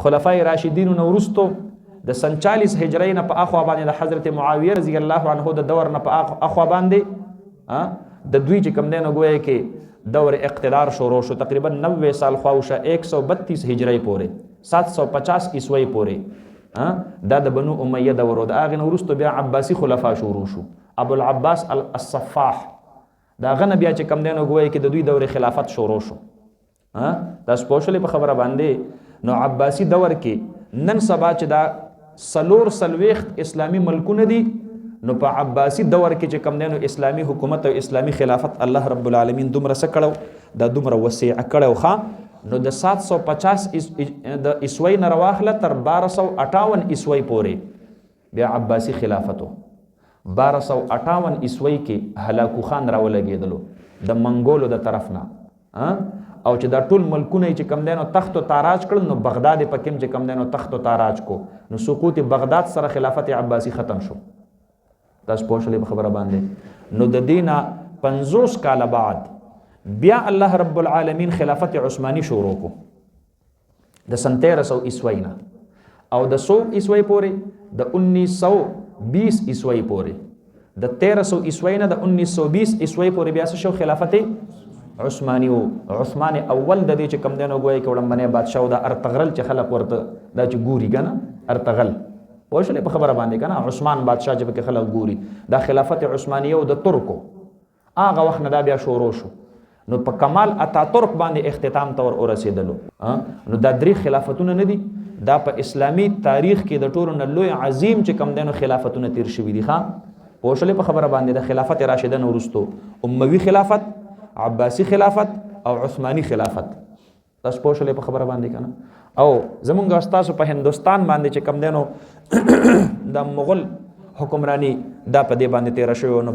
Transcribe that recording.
خلفای راشدین نو وروستو د 47 هجری نه په اخوا باندې د حضرت معاویه رضی الله عنه د دور نه په اخوا باندې د دوی چې کوم دی نو ګویا کې دور اقتدار شروع شو. تقریبا 90 سال خواوشه 132 هجری پورې 750 عیسوی پورې دا د بنو امیه دور و. د هغې نه وروسته بیا عباسي خلفا شروع شو. ابو العباس الصفاح دا غنه بیا چې کم دی نو ګویا کې د دوی دور خلافت شروع شو. دا سپوشلې په خبره باندې نو عباسي دور کې نن سبا چې دا سلور سلويخت اسلامی ملکونه دي نو په عباسي دور کې چې کم دی نو اسلامی حکومت او اسلامی خلافت الله رب العالمین دومره څه کړو دا دومره وسیع کړو ښه. نو د 750 د عیسوی نه راواخله تر 1258 عیسوی پورې بیا عباسي خلافتو. 1258 عیسوی کې هلاکو خان راولګېدلو د منګولو د طرف نه او چې دا ټول ملکونه چې کم دی نو تخت و تاراج کړل نو بغداد په کوم چې کم دی نو تخت و تاراج کو نو سقوط بغداد سره خلافت عباسي ختم شو. تاسو پوه شئ په خبره باندې. نو د دینا 50 کال بعد بیا الله رب العالمین خلافت عثماني شروع کو د 1300 عیسوی نه او د 100 عیسوی پورې د 1920 عیسوی پورې د 1300 عیسوی نه د 1920 عیسوی پورې بیا شو خلافت عثماني او عثمان اول د دې چې کم دنو ګوي کوم باندې بادشاہ د ارتغرل چې خلق ورته دا چې ګوري کنه ارتغل پوښلې په خبره باندې کنه عثمان بادشاہ چې په خلق ګوري دا خلافت عثمانیه او د ترکو هغه وخت نه دا بیا شروع شو. نو په کمال اتا ترک باندې اختتام تور ورسېدلو. نو دا درې خلافتونه نه دي دا په اسلامی تاریخ کې د ټولو نه لوی عظیم چې کم دنو خلافتونه تیر شوي دي ښا. پوښلې په خبره باندې د خلافت راشده نو ورستو اموي خلافت عباسي خلافت او عثماني خلافت. تاسو پوښلې په خبره باندې کنه او زمونږ استاسو په هندستان باندې چې کم دینو د مغل حکمرانی دا په دې باندې تیر شوی نو